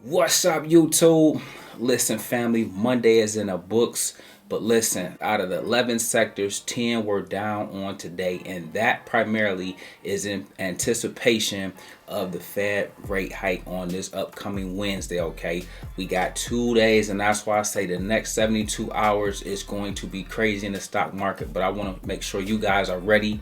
What's up, YouTube? Listen, family, Monday is in the books, but listen, out of the 11 sectors, 10 were down on today, and that primarily is in anticipation of the Fed rate hike on this upcoming Wednesday, okay? We got 2 days, and that's why I say the next 72 hours is going to be crazy in the stock market, but I want to make sure you guys are ready,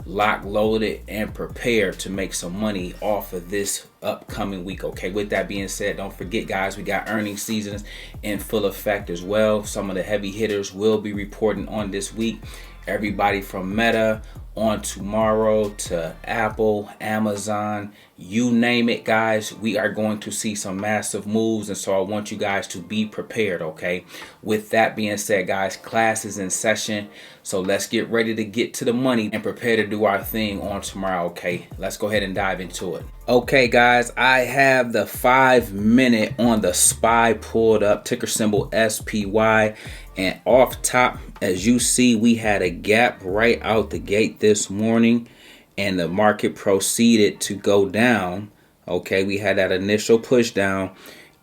lock loaded, and prepared to make some money off of this upcoming week. Okay, with that being said, don't forget, guys, we got earnings seasons in full effect as well. Some of the heavy hitters will be reporting on this week. Everybody from Meta on tomorrow to Apple, Amazon, you name it, guys. We are going to see some massive moves, and so I want you guys to be prepared. Okay, with that being said, guys, class is in session, so let's get ready to get to the money and prepare to do our thing on tomorrow. Okay, let's go ahead and dive into it. Okay, guys, I have the 5-minute on the SPY pulled up, ticker symbol SPY, and off top, as you see, we had a gap right out the gate this morning, and the market proceeded to go down. Okay, we had that initial push down,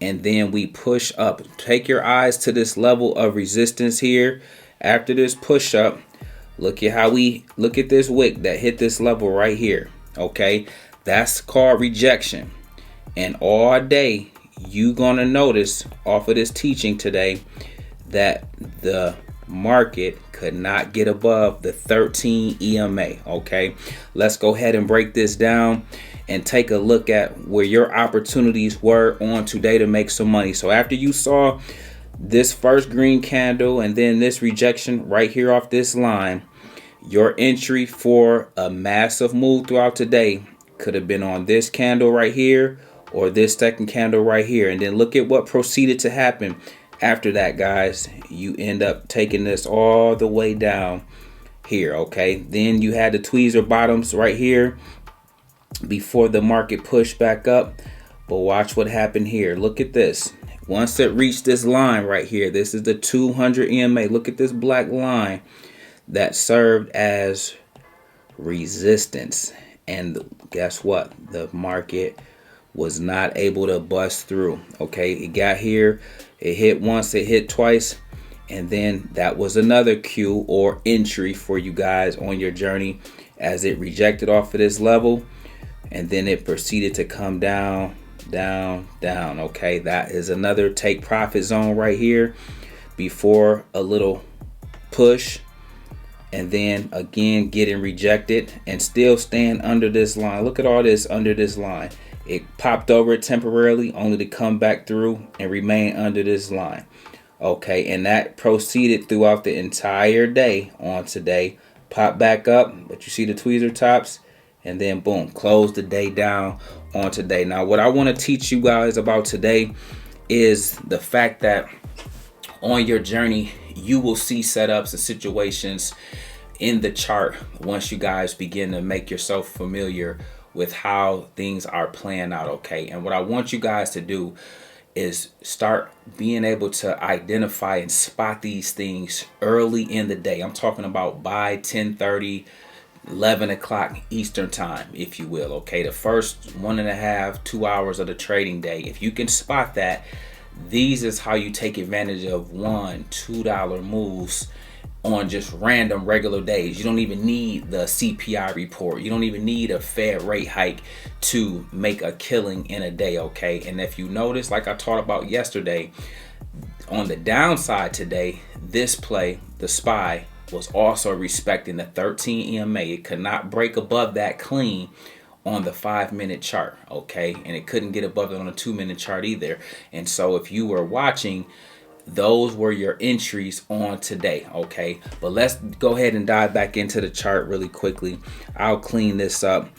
and then we push up. Take your eyes to this level of resistance here. After this push up, look at this wick that hit this level right here. Okay, that's called rejection. And all day, you gonna notice off of this teaching today that the market could not get above the 13 EMA. Okay, let's go ahead and break this down and take a look at where your opportunities were on today to make some money. So after you saw this first green candle and then this rejection right here off this line, your entry for a massive move throughout today could have been on this candle right here or this second candle right here. And then look at what proceeded to happen after that, guys. You end up taking this all the way down here. Okay, then you had the tweezer bottoms right here before the market pushed back up. But watch what happened here. Look at this. Once it reached this line right here, this is the 200 EMA. Look at this black line that served as resistance. And guess what? The market was not able to bust through. Okay, it got here. It hit once, it hit twice. And then that was another cue or entry for you guys on your journey as it rejected off of this level. And then it proceeded to come down, down, down. Okay, that is another take profit zone right here before a little push, and then again getting rejected and still staying under this line. Look at all this under this line. It popped over it temporarily only to come back through and remain under this line. Okay, and that proceeded throughout the entire day on today. Pop back up, but you see the tweezer tops, and then boom, close the day down on today. Now, what I want to teach you guys about today is the fact that on your journey, you will see setups and situations in the chart once you guys begin to make yourself familiar with how things are playing out. Okay, and what I want you guys to do is start being able to identify and spot these things early in the day. I'm talking about by 10:30, 11 o'clock Eastern time, if you will. Okay, the first 1.5, 2 hours of the trading day. If you can spot that, these is how you take advantage of $1, $2 moves on just random regular days. You don't even need the CPI report. You don't even need a Fed rate hike to make a killing in a day. Okay, and if you notice, like I talked about yesterday, on the downside today, this play, the SPY, was also respecting the 13 EMA. It could not break above that clean on the 5-minute chart. Okay, and it couldn't get above it on a 2-minute chart either. And so if you were watching, those were your entries on today. Okay, but let's go ahead and dive back into the chart really quickly. I'll clean this up.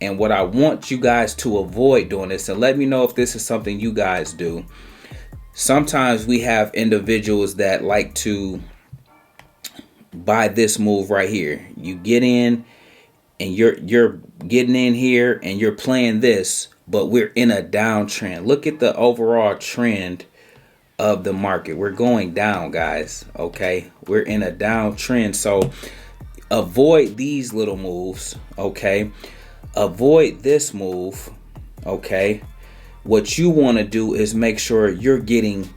And what I want you guys to avoid doing this, and let me know if this is something you guys do. Sometimes we have individuals that like to buy this move right here. You get in and you're getting in here and you're playing this, but we're in a downtrend. Look at the overall trend of the market. We're going down, guys. Okay, we're in a downtrend. So avoid these little moves. Okay, avoid this move. Okay, what you want to do is make sure you're getting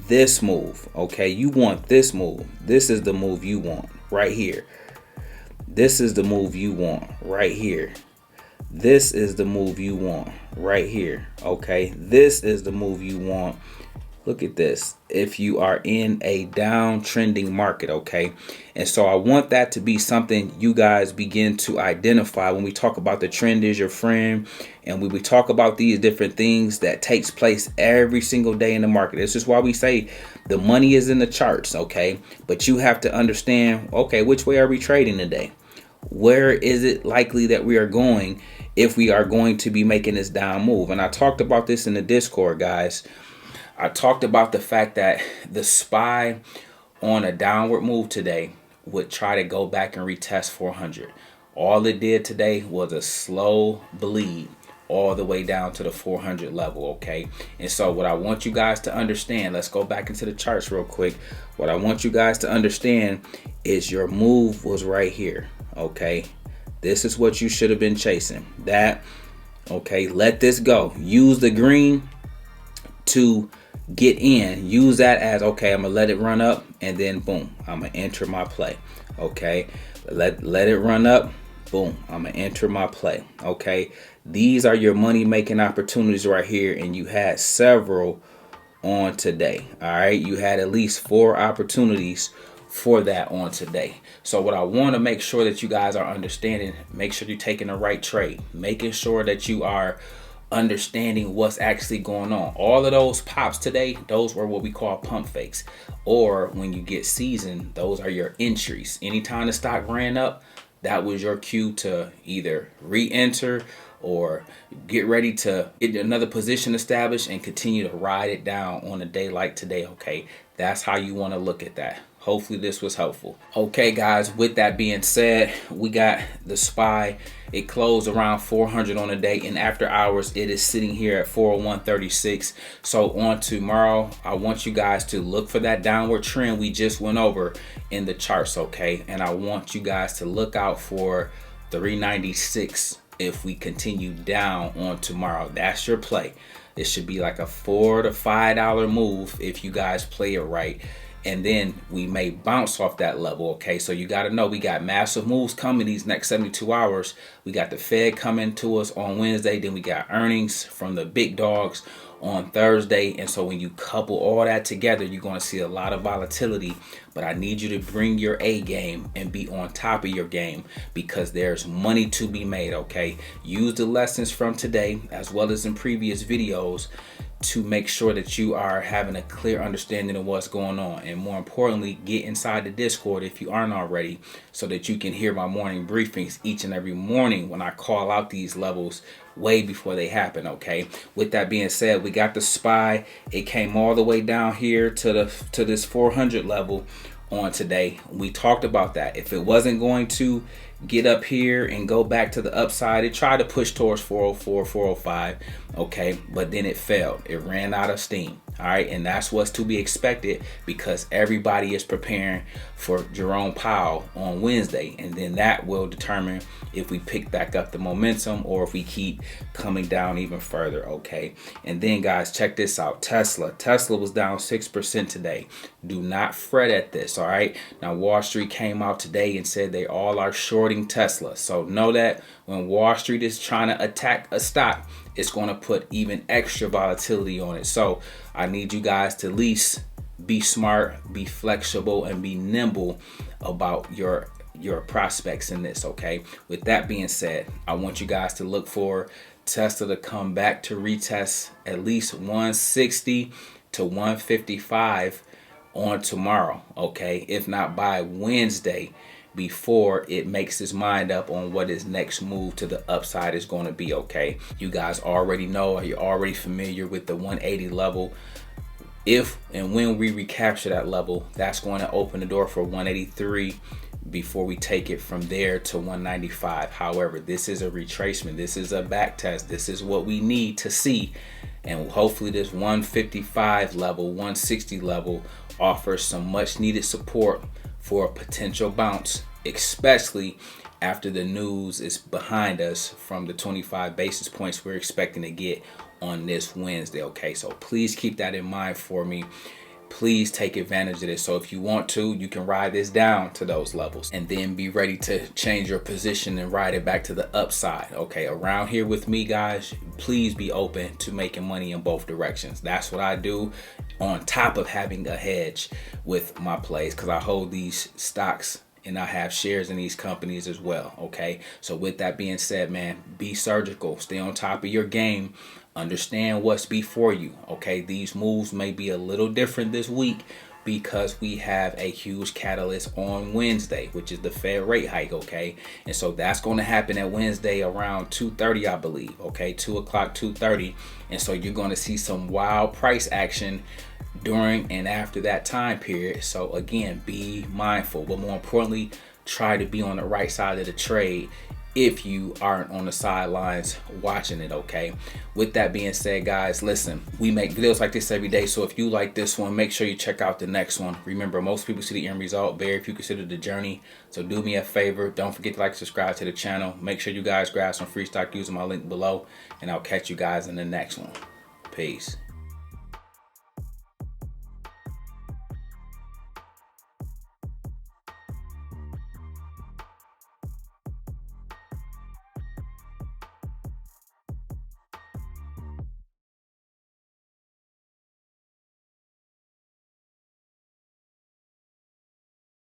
this move. Okay, you want this move. This is the move you want right here. This is the move you want right here. This is the move you want right here. Okay, this is the move you want. Look at this. If you are in a downtrending market, okay? And so I want that to be something you guys begin to identify when we talk about the trend is your friend. And when we talk about these different things that takes place every single day in the market. This is why we say the money is in the charts, okay? But you have to understand, okay, which way are we trading today? Where is it likely that we are going if we are going to be making this down move? And I talked about this in the Discord, guys. I talked about the fact that the SPY on a downward move today would try to go back and retest 400. All it did today was a slow bleed all the way down to the 400 level, okay? And so what I want you guys to understand, let's go back into the charts real quick. What I want you guys to understand is your move was right here, okay? This is what you should have been chasing. That, okay, let this go. Use the green to get in. Use that as, okay, I'm gonna let it run up, and then boom, I'm gonna enter my play. Okay, let it run up, boom, I'm gonna enter my play. Okay, these are your money making opportunities right here, and you had several on today. All right, you had at least 4 opportunities for that on today. So what I want to make sure that you guys are understanding, make sure you're taking the right trade, making sure that you are understanding what's actually going on. All of those pops today, those were what we call pump fakes, or when you get seasoned, those are your entries. Anytime the stock ran up, that was your cue to either re-enter or get ready to get another position established and continue to ride it down on a day like today. Okay, that's how you want to look at that. Hopefully this was helpful. Okay, guys, with that being said, we got the SPY. It closed around 400 on the day, and after hours, it is sitting here at 401.36. So on tomorrow, I want you guys to look for that downward trend we just went over in the charts, okay? And I want you guys to look out for 396 if we continue down on tomorrow. That's your play. It should be like a $4 to $5 move if you guys play it right. And then we may bounce off that level, okay? So you got to know we got massive moves coming these next 72 hours. We got the Fed coming to us on Wednesday. Then we got earnings from the big dogs on Thursday. And so when you couple all that together, you're going to see a lot of volatility. But I need you to bring your A game and be on top of your game, because there's money to be made, okay? Use the lessons from today as well as in previous videos to make sure that you are having a clear understanding of what's going on. And more importantly, get inside the Discord if you aren't already, so that you can hear my morning briefings each and every morning when I call out these levels way before they happen, okay? With that being said, we got the SPY. It came all the way down here to this 400 level on today. We talked about that. If it wasn't going to get up here and go back to the upside, it tried to push towards 404, 405, okay, but then it failed. It ran out of steam. All right, and that's what's to be expected, because everybody is preparing for Jerome Powell on Wednesday, and then that will determine if we pick back up the momentum or if we keep coming down even further, okay? And then, guys, check this out. Tesla was down 6% today. Do not fret at this, all right? Now, Wall Street came out today and said they all are shorting Tesla. So know that when Wall Street is trying to attack a stock, it's going to put even extra volatility on it. So I need you guys to at least be smart, be flexible, and be nimble about your prospects in this, okay? With that being said, I want you guys to look for Tesla to come back to retest at least 160 to 155 on tomorrow, okay? If not by Wednesday, before it makes its mind up on what its next move to the upside is going to be, okay? You guys already know, or you're already familiar with the 180 level. If and when we recapture that level, that's going to open the door for 183 before we take it from there to 195. However, this is a retracement. This is a back test. This is what we need to see. And hopefully this 155 level, 160 level offers some much needed support for a potential bounce, especially after the news is behind us from the 25 basis points we're expecting to get on this Wednesday. Okay, so please keep that in mind for me. Please take advantage of this. So if you want to, you can ride this down to those levels and then be ready to change your position and ride it back to the upside. Okay, around here with me, guys, please be open to making money in both directions. That's what I do, on top of having a hedge with my plays, because I hold these stocks and I have shares in these companies as well. Okay, so with that being said, man, be surgical, stay on top of your game, understand what's before you. Okay, these moves may be a little different this week because we have a huge catalyst on Wednesday, which is the Fed rate hike. Okay, and so that's going to happen at Wednesday around 2:30, I believe. Okay, 2 o'clock, 2:30, and so you're going to see some wild price action during and after that time period. So again, be mindful, but more importantly, try to be on the right side of the trade if you aren't on the sidelines watching it. Okay, with that being said, guys, listen, we make videos like this every day, so if you like this one, make sure you check out the next one. Remember, most people see the end result, very few consider the journey. So do me a favor, don't forget to like, subscribe to the channel. Make sure you guys grab some free stock using my link below, and I'll catch you guys in the next one. Peace.